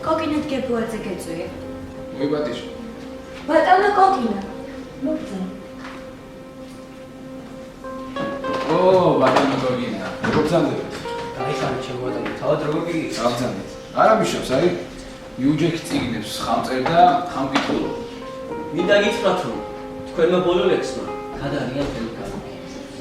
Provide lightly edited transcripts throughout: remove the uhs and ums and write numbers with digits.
კოკინად გებუაძე გეწვია. მოიბატიშო. ბატონო კოკინა. მოგწე. ბატონო კოკინა. როგორ ბრძანდებათ? დაიხარე ჩემო ბატონო, თავად როგორ გიგიც? ბრძანდეთ. არა მიშობს, აი იუჯექი წიგნებს ხამწერ და ხამკითხულობ. მინდა გითხრათ რომ თქვენმა ბოლო ლექსმა გადარიან მთელი კანონი.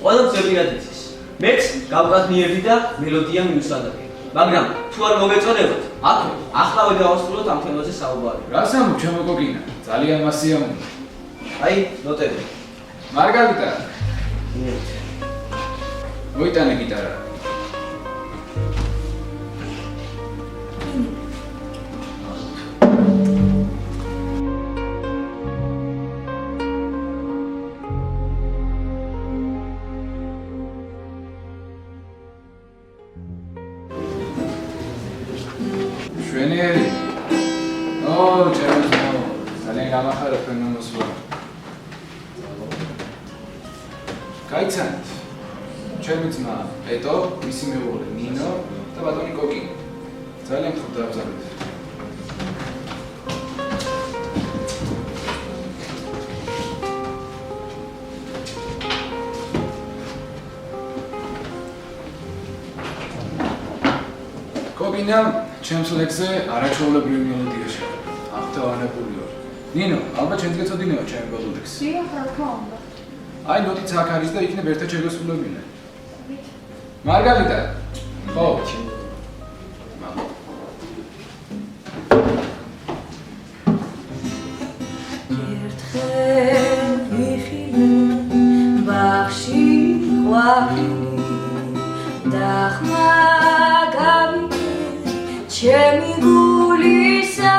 ყველა ძებნად იცის. მეც გავკათნიერდი და მელოდია მიუსადაგე. მაგრამ თუ არ მოგეწონებათ, აქ ახლავე დავასრულოთ ამ თემაზე საუბარი. რას ამბობ ჩემო კოკინა? ძალიან მასიამოვნო. აი, ნოტები. მარგარიტა. მოიტანე გიტარა. შვენიერი. ჩემო, ძალიან გამახარებ თქვენ მოსვლა. გაიცანით. ჩემი ძმა პეტო, მისი მეუღლე ნინო და ბატონი კოკინი. ძალიან ხუთ დაბრძანეთ. კოკინა ჩემს ლექსზე არაჩვეულებრივი მელოდია შეხვდა. აღთავანებული ვარ. ნინო, ალბათ შენც გეცოდინევა ჩემი ბოლო ლექსი. დიახ, რა თქმა უნდა. აი ნოტიც აქ არის და იქნებ ერთად შეგესრულებინა. მარგარიტა. ხო. ერთხელ ვიხილე ბაღში ყვავილი და ხმა გავიგე ჩემი გულისა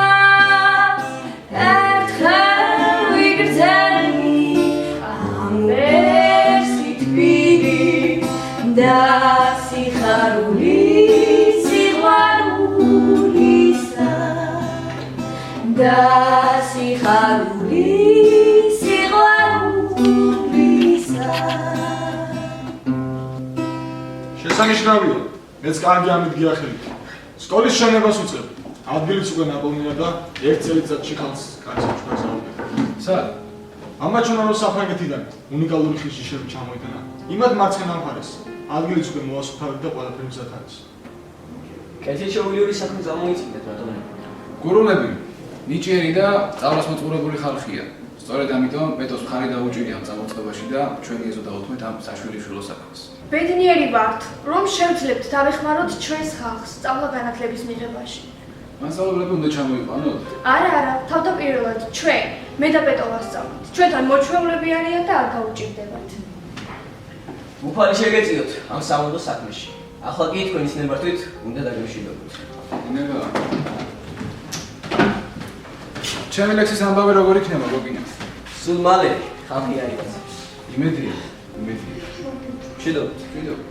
ერთხელ ვიგრძელი ამ ვერსით ბიგი და სიხარული სიყვარულისა და სიხარული სიყვარულისა შესანიშნავია, მეც კარგი ამით გიახელით. სკოლის შენებას უწევ. ადგილიც უკვე ნაპოვნია და ერთ წელიწადში ხალხს კარგს ჩვენს აუგებ. სად? ამაჩვენა რომ საფრანგეთიდან უნიკალური ხიში შევი ჩამოიტანა. იმად მარცხენა მხარეს. ადგილიც უკვე მოასუფთავეთ და ყველაფერი მზად არის. კეთილ შეუძლიური საქმე წარმოიწინეთ ბატონო. გურულები ნიჭიერი და სწავლას მოწყურებული ხალხია. სწორედ ამიტომ პეტოს მხარი დაუჭირია ამ წამოწყებაში და ჩვენი ეზო დაუთმეთ ამ საშვილიშვილო საქმეს. ბედნიერი ვართ, რომ შევძლებთ დავეხმაროთ ჩვენს ხალხს სწავლა-განათლების მიღებაში. მასწავლებლები უნდა ჩამოიყვანოთ? არა, თავდაპირველად ჩვენ, მე და პეტო ვასწავლეთ. ჩვენთან მოჩვეულებიანია და არ გაუჭირდებათ. უფალი შეგეწიოთ ამ სამოდო საქმეში. ახლა კი თქვენის ნებართვით უნდა დაგემშვიდობოთ. ინება. ჩემი ლექსის ამბავი როგორ იქნება გოგინა? სულ მალე ხალხი აიგებს. იმედია. მშვიდობთ. მშვიდობთ.